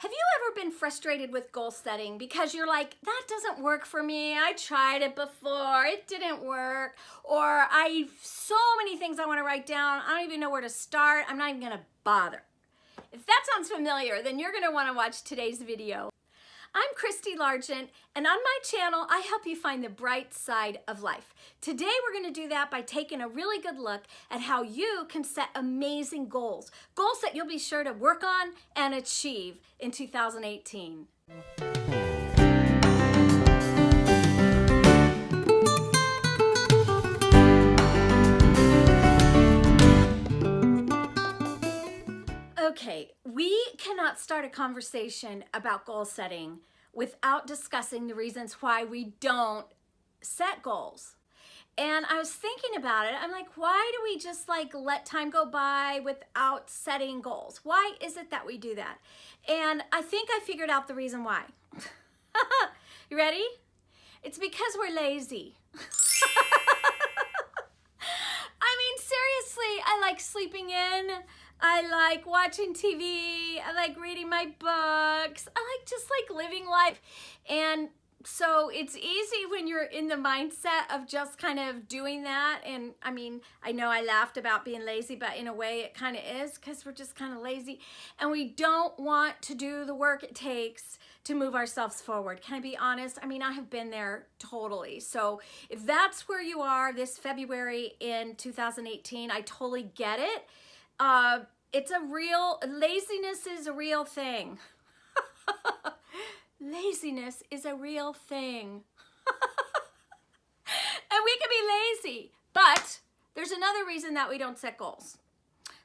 Have you ever been frustrated with goal setting because you're like, that doesn't work for me. I tried it before, it didn't work. Or so many things I want to write down. I don't even know where to start. I'm not even going to bother. If that sounds familiar, then you're going to want to watch today's video. I'm Christy Largent, and on my channel, I help you find the bright side of life. Today, we're going to do that by taking a really good look at how you can set amazing goals. Goals that you'll be sure to work on and achieve in 2018. Okay, we cannot start a conversation about goal setting without discussing the reasons why we don't set goals. And I was thinking about it. I'm like, why do we just let time go by without setting goals? Why is it that we do that? And I think I figured out the reason why. You ready? It's because we're lazy. I mean, seriously, I like sleeping in. I like watching TV, I like reading my books, I just like living life. And so it's easy when you're in the mindset of just kind of doing that. And I mean, I know I laughed about being lazy, but in a way it kind of is, because we're just kind of lazy and we don't want to do the work it takes to move ourselves forward. Can I be honest? I mean, I have been there totally. So if that's where you are this February in 2018, I totally get it. Laziness is a real thing. Laziness is a real thing. And we can be lazy, but there's another reason that we don't set goals.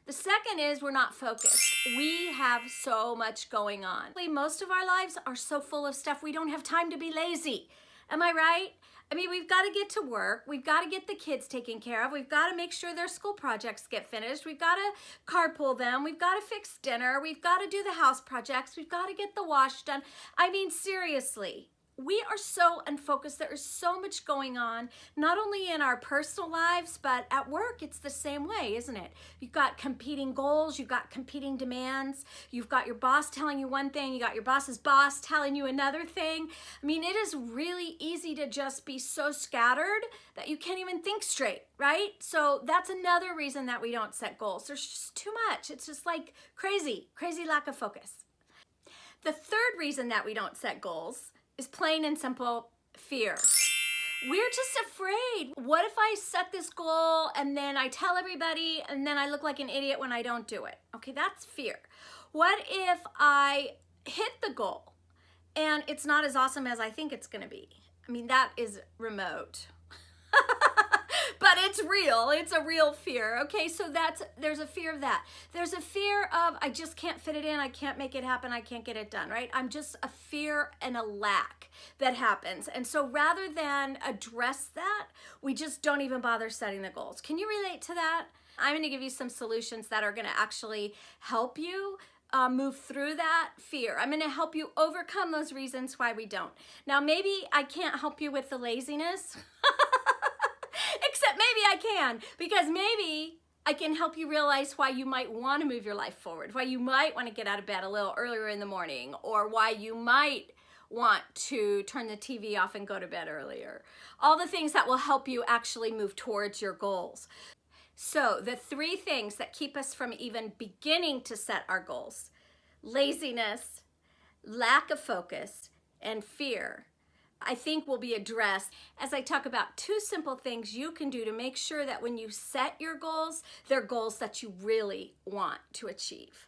The second is we're not focused. We have so much going on. Most of our lives are so full of stuff, we don't have time to be lazy. Am I right? I mean, we've got to get to work. We've got to get the kids taken care of. We've got to make sure their school projects get finished. We've got to carpool them. We've got to fix dinner. We've got to do the house projects. We've got to get the wash done. I mean, seriously, we are so unfocused. There is so much going on, not only in our personal lives, but at work, it's the same way, isn't it? You've got competing goals. You've got competing demands. You've got your boss telling you one thing. You got your boss's boss telling you another thing. I mean, it is really easy to just be so scattered that you can't even think straight, right? So that's another reason that we don't set goals. There's just too much. It's just like crazy lack of focus. The third reason that we don't set goals is plain and simple fear. We're just afraid. What if I set this goal and then I tell everybody and then I look like an idiot when I don't do it? Okay, that's fear. What if I hit the goal and it's not as awesome as I think it's gonna be? I mean, that is remote. But it's real. It's a real fear. Okay, so there's a fear of that. There's a fear of I just can't fit it in. I can't make it happen. I can't get it done, right? I'm just a fear and a lack that happens. And so rather than address that, we just don't even bother setting the goals. Can you relate to that? I'm going to give you some solutions that are going to actually help you move through that fear. I'm going to help you overcome those reasons why we don't. Now, maybe I can't help you with the laziness. Except maybe I can, because maybe I can help you realize why you might want to move your life forward, why you might want to get out of bed a little earlier in the morning, or why you might want to turn the TV off and go to bed earlier. All the things that will help you actually move towards your goals. So the three things that keep us from even beginning to set our goals: laziness, lack of focus, and fear, I think will be addressed as I talk about two simple things you can do to make sure that when you set your goals, they're goals that you really want to achieve.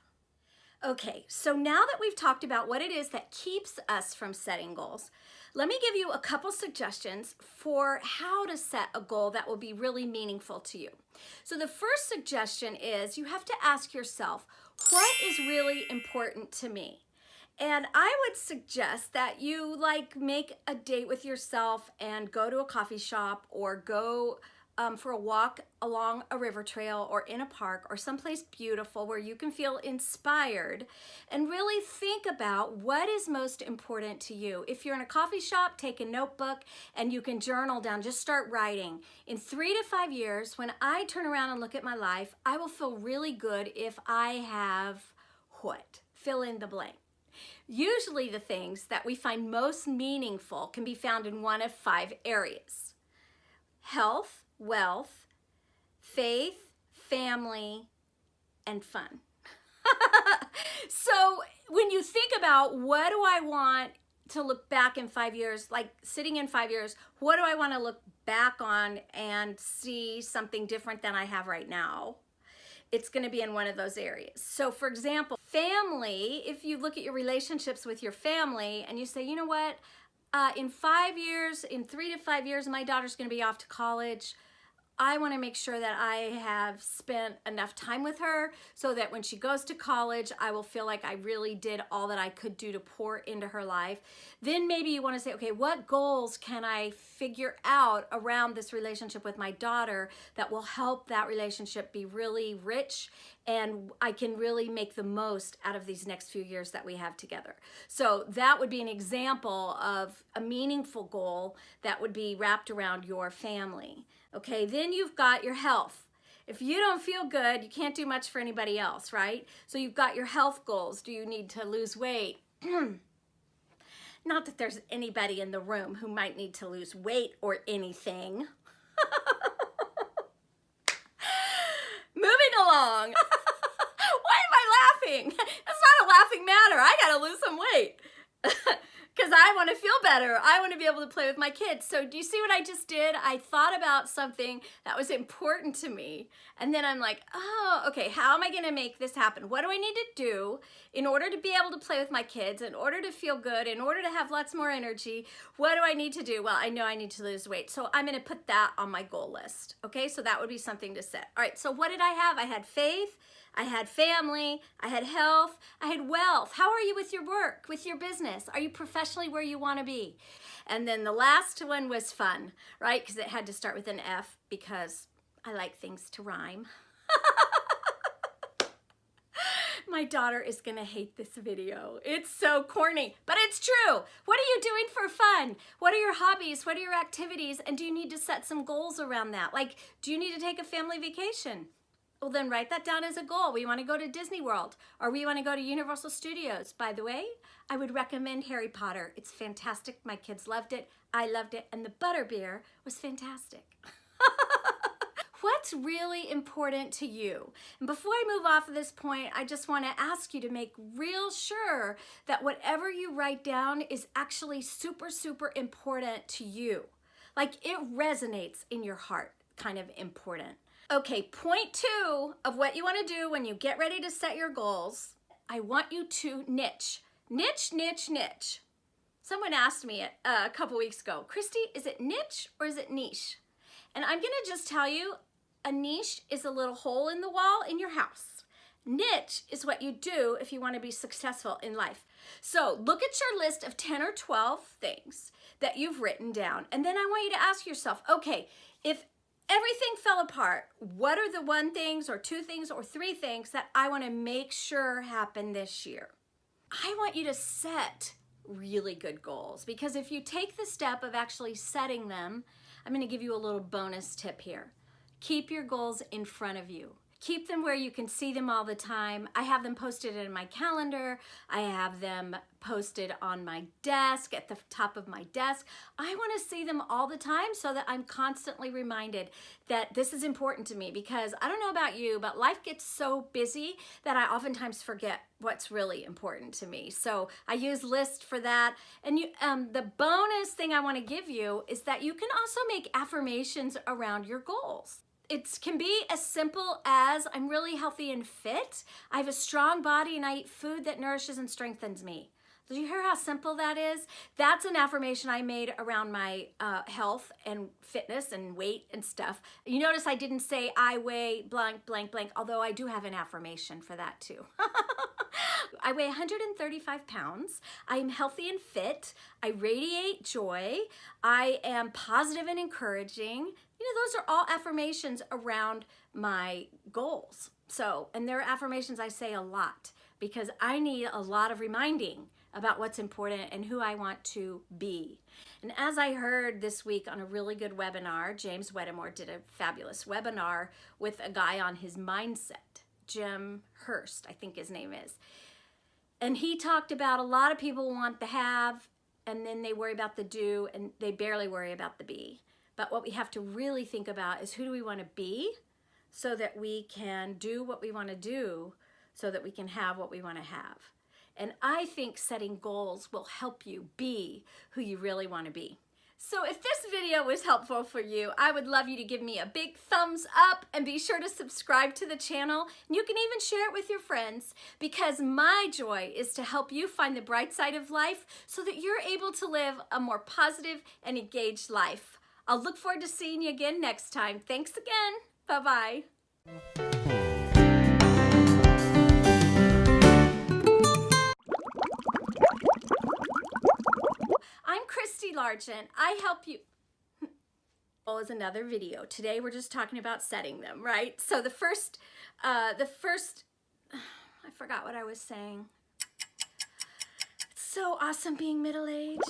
Okay, so now that we've talked about what it is that keeps us from setting goals, let me give you a couple suggestions for how to set a goal that will be really meaningful to you. So the first suggestion is you have to ask yourself, what is really important to me? And I would suggest that you make a date with yourself and go to a coffee shop or go for a walk along a river trail or in a park or someplace beautiful where you can feel inspired and really think about what is most important to you. If you're in a coffee shop, take a notebook and you can journal down, just start writing. In 3 to 5 years, when I turn around and look at my life, I will feel really good if I have what? Fill in the blank. Usually the things that we find most meaningful can be found in one of 5 areas: health, wealth, faith, family, and fun. So when you think about what do I want to look back in 5 years, like sitting in 5 years, what do I want to look back on and see something different than I have right now? It's going to be in one of those areas. So for example, family, if you look at your relationships with your family and you say, you know what, in 5 years, in 3 to 5 years, my daughter's going to be off to college. I want to make sure that I have spent enough time with her so that when she goes to college, I will feel like I really did all that I could do to pour into her life. Then maybe you want to say, okay, what goals can I figure out around this relationship with my daughter that will help that relationship be really rich and I can really make the most out of these next few years that we have together. So that would be an example of a meaningful goal that would be wrapped around your family. Okay, then you've got your health. If you don't feel good, you can't do much for anybody else, right? So you've got your health goals. Do you need to lose weight? Not that there's anybody in the room who might need to lose weight or anything. Moving along. Why am I laughing? It's not a laughing matter. I gotta lose some weight. Because I want to feel better. I want to be able to play with my kids. So do you see what I just did? I thought about something that was important to me. And then I'm like, oh, okay, how am I going to make this happen? What do I need to do in order to be able to play with my kids, in order to feel good, in order to have lots more energy? What do I need to do? Well, I know I need to lose weight. So I'm going to put that on my goal list. Okay, so that would be something to set. All right, so what did I have? I had faith. I had family, I had health, I had wealth. How are you with your work, with your business? Are you professionally where you want to be? And then the last one was fun, right? Because it had to start with an F because I like things to rhyme. My daughter is going to hate this video. It's so corny, but it's true. What are you doing for fun? What are your hobbies? What are your activities? And do you need to set some goals around that? Like, do you need to take a family vacation? Well, then write that down as a goal. We want to go to Disney World or we want to go to Universal Studios. By the way, I would recommend Harry Potter. It's fantastic. My kids loved it. I loved it. And the butterbeer was fantastic. What's really important to you? And before I move off of this point, I just want to ask you to make real sure that whatever you write down is actually super, super important to you. Like it resonates in your heart, kind of important. Okay, point 2 of what you want to do when you get ready to set your goals, I want you to niche. Niche, niche, niche. Someone asked me a couple weeks ago, Christy, is it niche or is it niche? And I'm going to just tell you, a niche is a little hole in the wall in your house. Niche is what you do if you want to be successful in life. So look at your list of 10 or 12 things that you've written down. And then I want you to ask yourself, okay, if everything fell apart, what are the 1 things or 2 things or 3 things that I want to make sure happen this year? I want you to set really good goals because if you take the step of actually setting them, I'm going to give you a little bonus tip here. Keep your goals in front of you. Keep them where you can see them all the time. I have them posted in my calendar. I have them posted on my desk, at the top of my desk. I want to see them all the time so that I'm constantly reminded that this is important to me because I don't know about you, but life gets so busy that I oftentimes forget what's really important to me. So I use lists for that. And the bonus thing I want to give you is that you can also make affirmations around your goals. It can be as simple as I'm really healthy and fit. I have a strong body and I eat food that nourishes and strengthens me. Did you hear how simple that is? That's an affirmation I made around my health and fitness and weight and stuff. You notice I didn't say I weigh blank, blank, blank, although I do have an affirmation for that too. I weigh 135 pounds. I am healthy and fit. I radiate joy. I am positive and encouraging. You know, those are all affirmations around my goals. So, and they're affirmations I say a lot because I need a lot of reminding about what's important and who I want to be. And as I heard this week on a really good webinar, James Wedmore did a fabulous webinar with a guy on his mindset, Jim Hurst, I think his name is. And he talked about a lot of people want the have, and then they worry about the do, and they barely worry about the be. But what we have to really think about is, who do we want to be so that we can do what we want to do, so that we can have what we want to have. And I think setting goals will help you be who you really want to be. So if this video was helpful for you, I would love you to give me a big thumbs up and be sure to subscribe to the channel. And you can even share it with your friends, because my joy is to help you find the bright side of life so that you're able to live a more positive and engaged life. I'll look forward to seeing you again next time. Thanks again. Bye-bye. I'm Christy Largent. I help you. Is another video. Today we're just talking about setting them, right? So the first, I forgot what I was saying. It's so awesome being middle-aged.